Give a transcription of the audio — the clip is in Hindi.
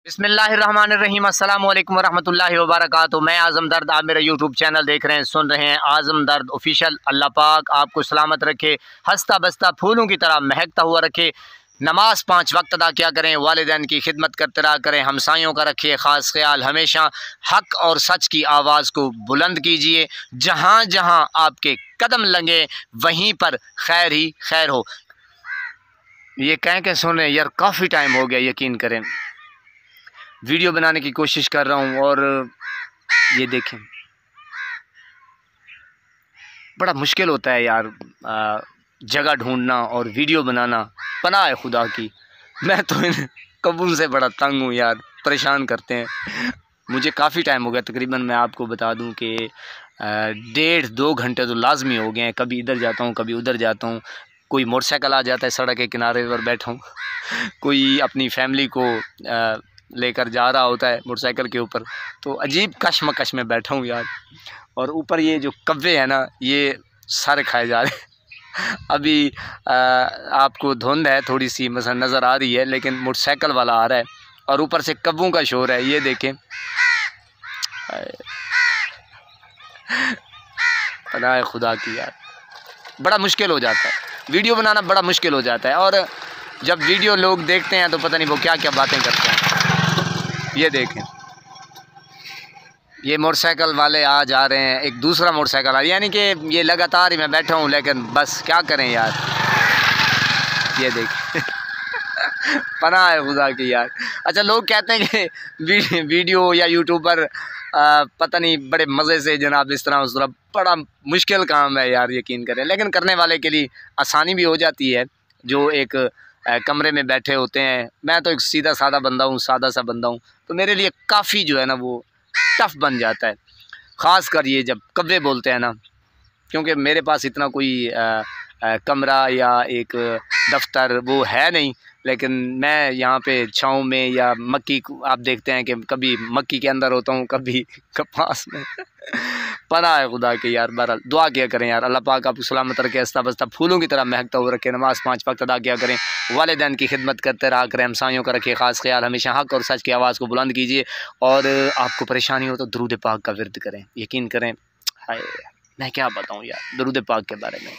बिस्मिल्लाहिर्रहमानिर्रहीम अस्सलाम वालेकुम वरहमतुल्लाहि वबरकातुहू। मैं आज़म दर्द, आप मेरा यूट्यूब चैनल देख रहे हैं, सुन रहे हैं आज़म दर्द ऑफिशियल। अल्लाह पाक आपको सलामत रखे, हंसता बसता फूलों की तरह महकता हुआ रखे। नमाज 5 वक्त अदा किया करें, वालिदैन की खिदमत करते रहा करें, हमसायों का रखिए ख़ास ख्याल। हमेशा हक़ और सच की आवाज़ को बुलंद कीजिए। जहाँ जहाँ आपके कदम लगे वहीं पर खैर ही खैर हो। ये कह के सुने यार, काफ़ी टाइम हो गया, यकीन करें वीडियो बनाने की कोशिश कर रहा हूँ और ये देखें, बड़ा मुश्किल होता है यार जगह ढूंढना और वीडियो बनाना। पनाह है खुदा की, मैं तो इन कबूल से बड़ा तंग हूँ यार, परेशान करते हैं मुझे। काफ़ी टाइम हो गया, तकरीबन मैं आपको बता दूँ कि 1.5-2 घंटे तो लाजमी हो गए हैं। कभी इधर जाता हूँ, कभी उधर जाता हूँ। कोई मोटरसाइकिल आ जाता है, सड़क के किनारे पर बैठा हूँ कोई अपनी फैमिली को लेकर जा रहा होता है मोटरसाइकिल के ऊपर, तो अजीब कशमकश में बैठा हूँ यार। और ऊपर ये जो कव्वे हैं ना, ये सारे खाए जा रहे हैं अभी आपको धुंध है थोड़ी सी मसला नज़र आ रही है, लेकिन मोटरसाइकिल वाला आ रहा है और ऊपर से कव्वों का शोर है। ये देखें, पनाह है खुदा की यार, बड़ा मुश्किल हो जाता है वीडियो बनाना, बड़ा मुश्किल हो जाता है। और जब वीडियो लोग देखते हैं तो पता नहीं वो क्या क्या बातें करते हैं। ये देखें, ये मोटरसाइकिल वाले आ जा रहे हैं, एक दूसरा मोटरसाइकिल आ, यानी कि ये लगातार ही मैं बैठा हूँ, लेकिन बस क्या करें यार। ये देखें पनाह है खुदा की यार। अच्छा, लोग कहते हैं कि वीडियो या यूट्यूब पर पता नहीं बड़े मज़े से जनाब इस तरह उस तरह, बड़ा मुश्किल काम है यार, यकीन करें। लेकिन करने वाले के लिए आसानी भी हो जाती है, जो एक कमरे में बैठे होते हैं। मैं तो एक सीधा सादा बंदा हूँ, सादा सा बंदा हूँ, तो मेरे लिए काफ़ी जो है ना वो टफ बन जाता है, ख़ास कर ये जब कव्वे बोलते हैं ना, क्योंकि मेरे पास इतना कोई कमरा या एक दफ्तर वो है नहीं। लेकिन मैं यहाँ पे छाँव में या मक्की आप देखते हैं कि कभी मक्की के अंदर होता हूँ, कभी कपास में पनाह है खुदा के यार। बहरहाल दुआ किया करें यार, अल्लाह पाक आपको सलामत रखे, हंसता बसता फूलों की तरह महकता हुआ रखे। नमाज 5 वक्त अदा किया करें, वालिदैन की खिदमत करते रहा करें, हमसायों का रखिए ख़ास ख्याल। हमेशा हक़ और सच की आवाज़ को बुलंद कीजिए। और आपको परेशानी हो तो दरूद पाक का विर्द करें, यकीन करें। हाय, मैं क्या बताऊँ यार दरूद पाक के बारे में।